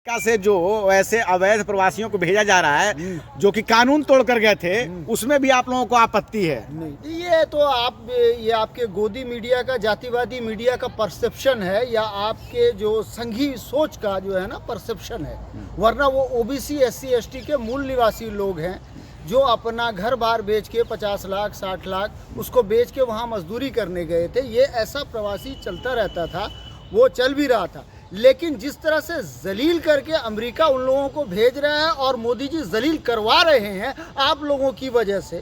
का से जो ऐसे अवैध प्रवासियों को भेजा जा रहा है जो कि कानून तोड़ कर गए थे, उसमें भी आप लोगों को आपत्ति है? नहीं, ये तो ये आपके गोदी मीडिया का, जातिवादी मीडिया का परसेप्शन है, या आपके जो संघी सोच का जो है ना परसेप्शन है। वरना वो ओबीसी SC ST के मूल निवासी लोग हैं जो अपना घर बार बेच के 50 लाख 60 लाख उसको बेच के वहाँ मजदूरी करने गए थे। ये ऐसा प्रवासी चलता रहता था, वो चल भी रहा था। लेकिन जिस तरह से जलील करके अमेरिका उन लोगों को भेज रहा है और मोदी जी जलील करवा रहे हैं आप लोगों की वजह से,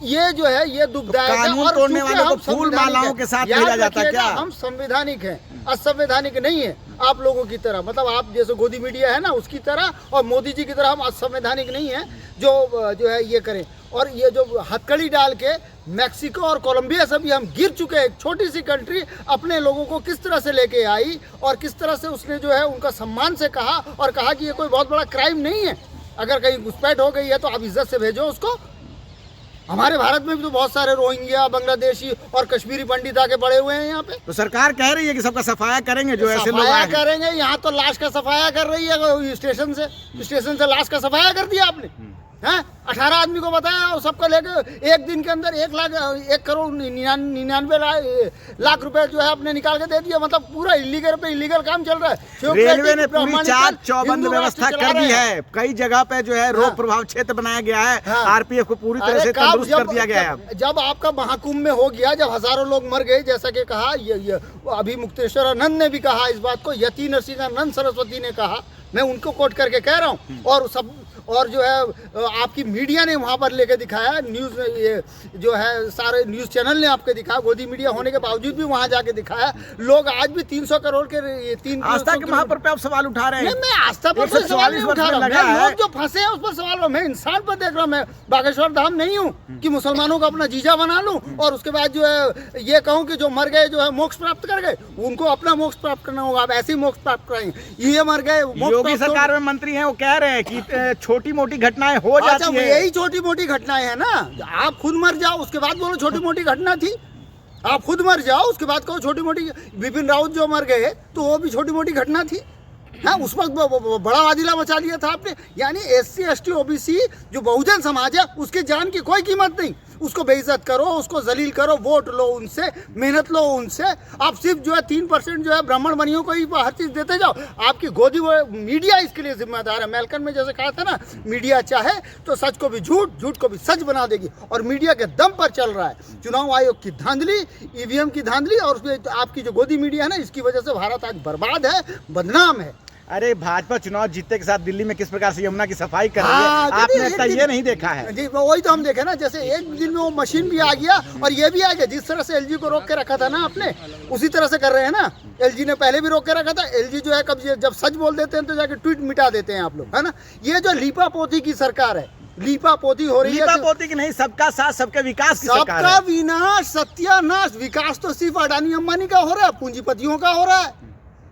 ये जो है ये दुखदायक है। कानून तोड़ने वालों को फूल मालाओं के साथ भेजा जाता है क्या? हम संवैधानिक हैं, असंवैधानिक नहीं है आप लोगों की तरह। मतलब आप जैसे गोदी मीडिया है ना उसकी तरह और मोदी जी की तरह हम असंवैधानिक नहीं है जो है ये करें। और ये जो हथकड़ी डाल के मैक्सिको और कोलंबिया से भी हम गिर चुके हैं। एक छोटी सी कंट्री अपने लोगों को किस तरह से लेके आई और किस तरह से उसने जो है उनका सम्मान से कहा और कहा कि ये कोई बहुत बड़ा क्राइम नहीं है, अगर कहीं घुसपैठ हो गई है तो आप इज्जत से भेजो उसको। हमारे भारत में भी तो बहुत सारे रोहिंग्या, बांग्लादेशी और कश्मीरी पंडित आके पड़े हुए हैं यहाँ पे। तो सरकार कह रही है कि सबका सफाया करेंगे, जो ऐसे लोग सफाया करेंगे। यहाँ तो लाश का सफाया कर रही है, स्टेशन से लाश का सफाया कर दिया आपने हैं। 18 आदमी को बताया और सबको लेके एक दिन के अंदर 1 करोड़ 99 लाख रुपए जो है आपने निकाल के दे दिया। मतलब पूरा इलीगल पे इलीगल काम चल रहा है। रेलवे ने पूरी चाक चौबंद व्यवस्था कर दी है। कई जगह पे जो है रोग प्रभाव क्षेत्र बनाया गया है। RPF को पूरी तरह से तंदुरुस्त कर दिया गया है। जब आपका महाकुंभ में हो गया, जब हजारों लोग मर गए, जैसा कि कहा ये अभी मुक्तेश्वर आनंद ने भी कहा इस बात को, यति नरसिंहानंद सरस्वती ने कहा, मैं उनको कोट करके कह रहा हूँ। और जो है आपकी मीडिया ने वहाँ पर लेके दिखाया, न्यूज़ ये जो है सारे न्यूज़ चैनल ने आपके दिखाया, गोदी मीडिया होने के बावजूद भी वहाँ जाके दिखाया। लोग आज भी 300 करोड़ के 3 आस्था के वहाँ पर आप सवाल उठा रहे हैं। मैं आस्था पर कोई सवाल नहीं उठा रहा। मैं लोग जो फंसे हैं उस पर सवाल रहा। मैं इंसान पर देख रहा हूँ। मैं बागेश्वर धाम नहीं हूँ कि मुसलमानों को अपना जीजा बना लूँ और उसके बाद जो है ये कहूँ कि जो मर गए जो है मोक्ष प्राप्त कर गए, उनको अपना मोक्ष प्राप्त करना होगा। आप ऐसे ही मोक्ष प्राप्त कराएंगे। ये मर गए। योगी सरकार में मंत्री हैं, वो कह रहे हैं कि छोटी मोटी घटनाएं हो जाती है। यही छोटी मोटी घटनाएं है ना। आप खुद मर जाओ उसके बाद बोलो छोटी मोटी घटना थी। आप खुद मर जाओ उसके बाद कहो छोटी मोटी। बिपिन रावत जो मर गए तो वो भी छोटी मोटी घटना थी। हाँ, उस वक्त बड़ा वादिला मचा लिया था आपने। यानी SC ST OBC जो बहुजन समाज है उसके जान की कोई कीमत नहीं। उसको बेइज्जत करो, उसको जलील करो, वोट लो उनसे, मेहनत लो उनसे। आप सिर्फ जो है 3% जो है ब्राह्मण बनियों को ही हर चीज़ देते जाओ। आपकी गोदी मीडिया इसके लिए जिम्मेदार है। मेलकन में जैसे कहा था ना, मीडिया चाहे तो सच को भी झूठ, झूठ को भी सच बना देगी। और मीडिया के दम पर चल रहा है चुनाव आयोग की धांधली, EVM की धांधली, और उसमें आपकी जो गोदी मीडिया है ना, इसकी वजह से भारत आज बर्बाद है, बदनाम है। अरे भाजपा चुनाव जीतने के साथ दिल्ली में किस प्रकार से यमुना की सफाई कर रही है, आपने ये नहीं देखा है? जी वही तो हम देखे ना। जैसे एक दिन में वो मशीन भी आ गया और ये भी आ गया। जिस तरह से LG को रोक के रखा था ना आपने, उसी तरह से कर रहे हैं ना। LG ने पहले भी रोक के रखा था। LG जो है कब जब सच बोल देते हैं तो जाके ट्वीट मिटा देते हैं आप लोग, है ना। ये जो लीपा पोती की सरकार है, लीपा पोती हो रही है। लीपा पोती की नहीं, सबका साथ सबके विकास की सरकार है। सबका विनाश, सत्यानाश। विकास तो सिर्फ अडानी अंबानी का हो रहा है, पूंजीपतियों का हो रहा है।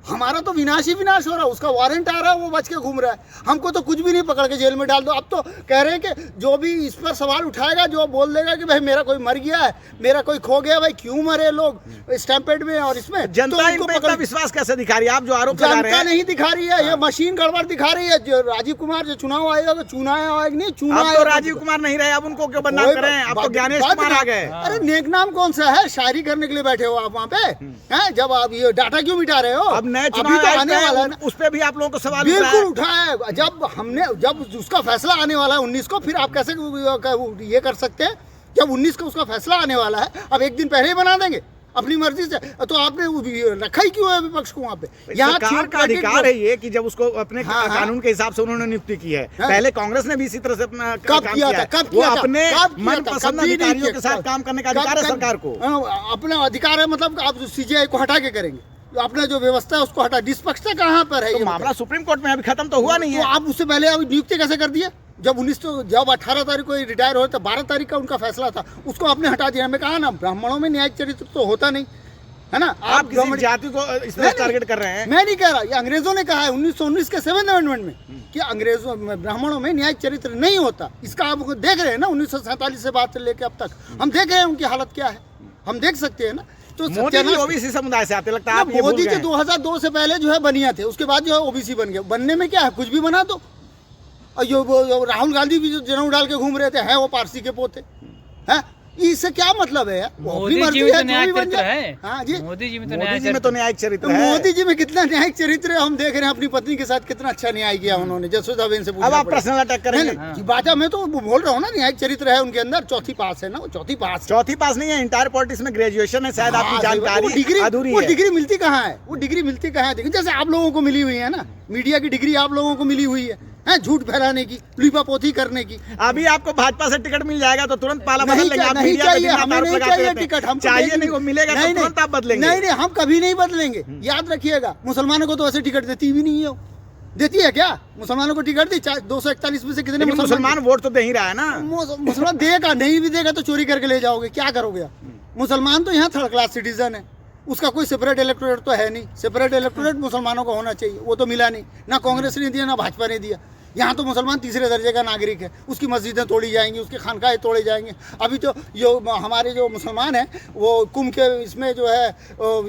हमारा तो विनाश ही विनाश हो रहा है। उसका वारंट आ रहा है, वो बच के घूम रहा है। हमको तो कुछ भी नहीं, पकड़ के जेल में डाल दो। अब तो कह रहे हैं कि जो भी इस पर सवाल उठाएगा, जो बोल देगा कि भाई मेरा कोई मर गया है, मेरा कोई खो गया, भाई क्यों मरे लोग स्टैम्पेड में और इसमें, जनता इनको पकड़ विश्वास कैसे दिखा रही है? आप जो आरोप लगा रहे हैं, जनता नहीं दिखा रही है। ये मशीन गड़बड़ दिखा रही है। जो राजीव कुमार जो चुनाव आएगा, चुनाव आएगा नहीं, चुनाव तो राजीव कुमार नहीं रहे, अब उनको क्यों बदनाम कर रहे हैं? अब तो ज्ञानेश कुमार आ गए। अरे नेक नाम कौन सा है? शायरी करने के लिए बैठे हो आप वहाँ पे हैं? जब आप ये डाटा क्यों मिटा रहे हो? अब नए चुनाव उस पे भी आप लोगों को सवाल बिल्कुल उठाया। जब उसका फैसला आने वाला है 19 को, फिर आप कैसे ये कर सकते हैं? जब 19 को उसका फैसला आने वाला है, अब एक दिन पहले ही बना देंगे अपनी मर्जी से। तो आपने रखा ही क्यों है विपक्ष को वहाँ पे? यहाँ सरकार का अधिकार है ये कि जब उसको अपने कानून के हिसाब से उन्होंने नियुक्ति की है। पहले कांग्रेस ने भी इसी तरह से अपना कब किया था? कब किया था? अपने मनपसंद अधिकारियों के साथ काम करने का अधिकार है सरकार को। अपना अधिकार है, मतलब आप CGI को हटा के करेंगे। अपना जो व्यवस्था है उसको हटा। निष्पक्षता कहाँ पर है? तो मामला सुप्रीम कोर्ट में अभी खत्म तो हुआ नहीं है। तो आप उससे पहले अभी नियुक्ति कैसे कर दिए? जब 18 तारीख को रिटायर हो तो 12 तारीख का उनका फैसला था, उसको आपने हटा दिया। मैं कहा ना, ब्राह्मणों में न्यायिक चरित्र तो होता नहीं है ना। आप किसी जाति को इसमें टारगेट कर रहे हैं? मैं नहीं कह रहा, ये अंग्रेजों ने कहा है 1919 के 7th अमेंडमेंट में कि अंग्रेजों में ब्राह्मणों में न्यायिक चरित्र नहीं होता। इसका आप देख रहे हैं ना, 1947 से बात से लेकर अब तक हम देख रहे हैं उनकी हालत क्या है। हम देख सकते हैं ना। तो मोदी जी सत्यानाश। ओबीसी समुदाय से आते, लगता है आप ये भूल मोदी जी गए। 2002 से पहले जो है बनिया थे, उसके बाद जो है ओबीसी बन गए। बनने में क्या है, कुछ भी बना दो। और जो राहुल गांधी भी जो जनेऊ डाल के घूम रहे थे, है वो पारसी के पोते हैं। इससे क्या मतलब है यार? वो अपनी मोदी मर्जी जी में है, तो जो न्यायिक भी बन चरित्र जाए। है। हाँ जी, मोदी जी में तो मोदी न्यायिक जी में तो न्यायिक तो चरित्र है। मोदी जी में कितना न्यायिक चरित्र है, हम देख रहे हैं अपनी पत्नी के साथ कितना अच्छा न्याय किया उन्होंने। जसोदाबेन से अब पूछना आप पड़ेगा। पर्सनल अटैक करेंगे। नहीं, नहीं, बाजा में तो बोल रहा हूँ ना, न्यायिक चरित्र है उनके अंदर। चौथी पास है ना, वो चौथी पास है। चौथी पास नहीं है, इंटायर पॉलिटिक्स में ग्रेजुएशन है, शायद हाँ, आपकी सही बात। वो जानकारी डिग्री, अधूरी वो है। डिग्री मिलती कहाँ है? वो डिग्री मिलती कहाँ है? देखिए जैसे आप लोगों को मिली हुई है ना, मीडिया की डिग्री आप लोगों को मिली हुई है झूठ फैलाने की, लीपापोती करने की। अभी आपको भाजपा से टिकट मिल जाएगा तो तुरंत पाला बदल नहीं लेंगे। आप नहीं मीडिया पे चाहिए, दिन रात हमें आरोप नहीं लगाते चाहिए रहते हैं। टिकट। हम चाहिए नहीं, वो मिलेगा तो तुरंत आप बदलेंगे। नहीं नहीं, हम कभी नहीं बदलेंगे। याद रखिएगा, मुसलमानों को तो ऐसे टिकट देती भी नहीं है। देती है क्या? मुसलमानों को टिकट दी 241 में से कितने लेकिन मुसलमान वोट तो दे ही रहा है ना। मुसलमान देगा, नहीं भी देगा तो चोरी करके ले जाओगे, क्या करोगे आप? मुसलमान तो यहाँ थर्ड क्लास सिटीजन है, उसका कोई सेपरेट इलेक्टोरेट तो है नहीं। सेपरेट इलेक्टोरेट मुसलमानों को होना चाहिए, वो तो मिला नहीं। ना कांग्रेस ने दिया, ना भाजपा ने दिया। यहाँ तो मुसलमान तीसरे दर्जे का नागरिक है, उसकी मस्जिदें तोड़ी जाएंगी, उसके खानकाहें तोड़े जाएंगे। अभी तो हमारे जो मुसलमान हैं वो कुंभ के इसमें जो है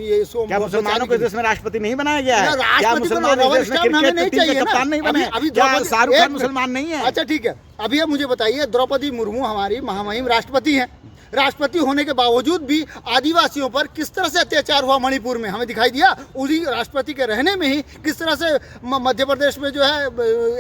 ये क्या मुसलमानों को देश में राष्ट्रपति नहीं बनाया गया है? क्या राष्ट्रपति मुसलमान को देश में क्रिकेट टीम के कप्तान नहीं बने? अभी क्या द्रौपदी- शाहरुख एक खान मिनट। मुसलमान नहीं है? अच्छा ठीक है, अभी अब मुझे बताइए, द्रौपदी मुर्मू हमारी महामहिम राष्ट्रपति हैं। राष्ट्रपति होने के बावजूद भी आदिवासियों पर किस तरह से अत्याचार हुआ मणिपुर में, हमें दिखाई दिया। उसी राष्ट्रपति के रहने में ही किस तरह से मध्य प्रदेश में जो है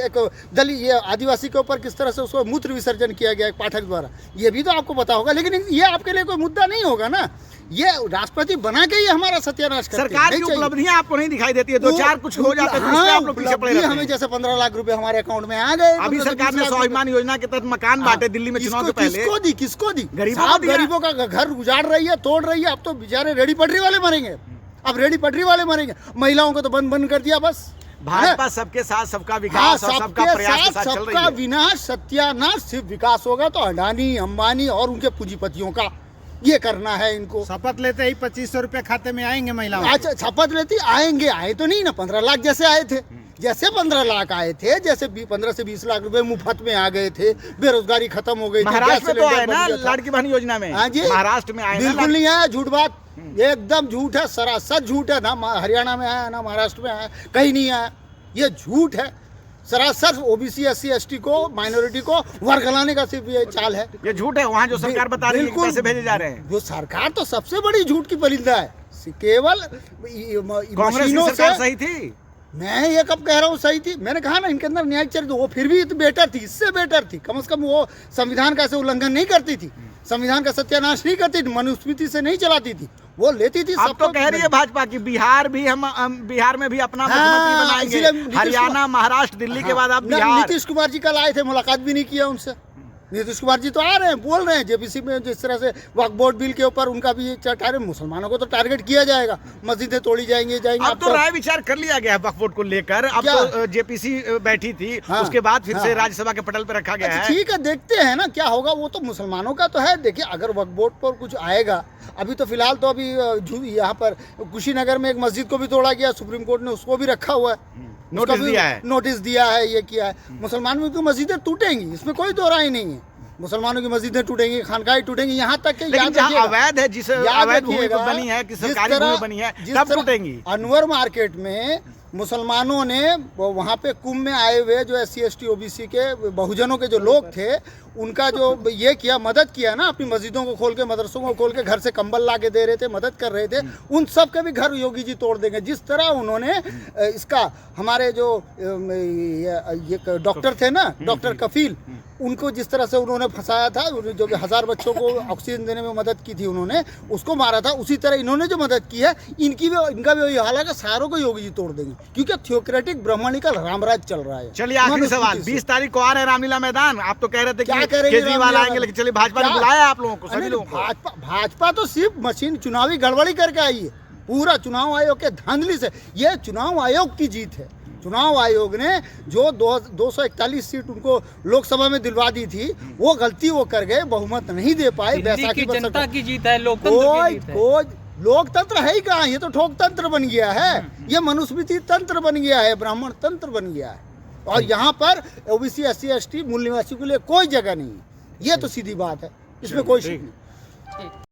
एक दलित ये आदिवासी के ऊपर किस तरह से उसको मूत्र विसर्जन किया गया एक पाठक द्वारा, ये भी तो आपको पता होगा। लेकिन ये आपके लिए कोई मुद्दा नहीं होगा ना। ये राष्ट्रपति बना के ही हमारा सत्यानाश करते हैं। सरकार की नहीं चाहिए। उपलब्धियां आपको नहीं दिखाई देती है? दो चार कुछ हो जाते हैं तो उसमें आप लोग पीछे पड़े रहते हमें हैं। जैसे 15 लाख रुपए हमारे अकाउंट में आ गए। अभी सरकार ने स्वाभिमान योजना के तहत मकान बांटे दिल्ली में चुनाव के पहले। किसको दी? गरीबों को साहब, दिया। गरीबों का घर उजाड़ रही है, तोड़ रही है। अब तो बेचारे रेडी पटरी वाले मरेंगे। अब रेडी पटरी वाले मरेंगे। महिलाओं को तो बंद कर दिया बस। भाजपा सबके साथ सबका हाँ, विकास और सबका सबके प्रयास के साथ साथ चल रही सबका है। विनाश, सत्यानाश। सिर्फ विकास होगा तो अडानी, अंबानी और उनके पूंजीपतियों का ये करना है इनको। शपथ लेते ही 2500 रुपए खाते में आएंगे महिलाओं के। अच्छा, शपथ लेती आएंगे, आए तो नहीं ना। 15 लाख जैसे आए थे, जैसे 15 लाख आए थे, जैसे 15 से 20 लाख रुपए मुफ्त में आ गए थे, बेरोजगारी खत्म हो गई थी, महाराष्ट्र में गैस तो आए सिलेंडर ना बन गया था। लाड़की बहन योजना में। हाँ जी, महाराष्ट्र में आए ना। बिल्कुल नहीं आया, झूठ बात, एकदम झूठ है, सरासर झूठ है। ना हरियाणा में आया, ना महाराष्ट्र में आया, कहीं नहीं आया। ये झूठ है सरासर। ओबीसी, एससी, एसटी को, माइनॉरिटी को वर्गलाने का सिर्फ ये चाल है। ये झूठ है। वहाँ जो सरकार बता रही है कि बिल्कुल। पैसे भेजे जा रहे हैं। वो सरकार तो सबसे बड़ी झूठ की परिंदा है। केवल कांग्रेस की मशीनों सरकार से। सही थी। मैं ये कब कह रहा हूँ सही थी? मैंने कहा ना, इनके अंदर न्यायिक चरित्र, वो फिर भी तो बेटर थी, इससे बेटर थी। कम से कम वो संविधान का ऐसे उल्लंघन नहीं करती थी, संविधान का सत्यानाश नहीं करती थी, मनुस्मृति से नहीं चलाती थी, वो लेती थी। अब तो कह रही है भाजपा की बिहार भी हम बिहार में भी अपना मुख्यमंत्री इसीलिए बनाएंगे। हरियाणा, महाराष्ट्र, दिल्ली के बाद अब बिहार। नीतीश कुमार जी कल आए थे, मुलाकात भी नहीं किया उनसे। नीतीश कुमार जी तो आ रहे हैं, बोल रहे हैं जेपीसी में जिस तरह से वक्फ बोर्ड बिल के ऊपर उनका भी टारगेट, मुसलमानों को तो टारगेट किया जाएगा, मस्जिदें तोड़ी जाएंगी। अब तो राय विचार कर लिया गया है वक्फ बोर्ड को लेकर। अब तो जेपीसी बैठी थी, उसके बाद फिर से राज्यसभा के पटल पर रखा गया है। ठीक है, देखते हैं ना क्या होगा। वो तो मुसलमानों का तो है। देखिए, अगर वक्फ बोर्ड पर कुछ आएगा, अभी तो फिलहाल तो अभी यहाँ पर कुशीनगर में एक मस्जिद को भी तोड़ा गया, सुप्रीम कोर्ट ने उसको भी रखा हुआ है, नोटिस दिया है, ये किया है। मुसलमानों की मस्जिदें टूटेंगी, इसमें कोई दो राय नहीं है। मुसलमानों की मस्जिदें टूटेंगी, खानकाहें टूटेंगी, यहाँ तक कि लेकिन जहाँ अवैध है, जिस अवैध भूमि पर बनी है, कि सरकारी भूमि बनी है, तब टूटेंगी। अनवर मार्केट में मुसलमानों ने वहाँ पे कुंभ में आए हुए जो SC ST OBC के बहुजनों के जो लोग थे, उनका जो ये किया, मदद किया ना, अपनी मस्जिदों को खोल के, मदरसों को खोल के, घर से कंबल ला के दे रहे थे, मदद कर रहे थे, उन सब के भी घर योगी जी तोड़ देंगे। जिस तरह उन्होंने इसका, हमारे जो ये डॉक्टर थे ना, डॉक्टर कफील, उनको जिस तरह से उन्होंने फंसाया था, जो 1000 बच्चों को ऑक्सीजन देने में मदद की थी उन्होंने, उसको मारा था, उसी तरह इन्होंने जो मदद की है, इनका भी वही हाल है कि सारों को योगी जी तोड़ देंगे, क्योंकि थियोक्रेटिक ब्रह्मणिकल रामराज चल रहा है। चलिए आखिरी सवाल, 20 तारीख को आ रहे रामलीला मैदान, आप तो कह रहे थे कि केजरीवाल आएंगे, लेकिन चलिए भाजपा ने बुलाया आप लोगों को, सभी लोगों को। भाजपा तो सिर्फ मशीन चुनावी गड़बड़ी करके आई है, पूरा चुनाव आयोग के धांधली से। ये चुनाव आयोग की जीत है। चुनाव आयोग ने जो 241 सीट उनको लोकसभा में दिलवा दी थी, वो गलती वो कर गए, बहुमत नहीं दे पाए। बैसाखी की जनता की जीत है, लोकतंत्र की जीत है। लोकतंत्र है ही कहाँ, ये तो ठोक तंत्र बन गया है, ये मनुस्मृति तंत्र बन गया है, ब्राह्मण तंत्र बन गया है। और यहाँ पर OBC SC ST मूल निवासियों के लिए कोई जगह नहीं है। ये तो सीधी बात है, इसमें कोई शक नहीं।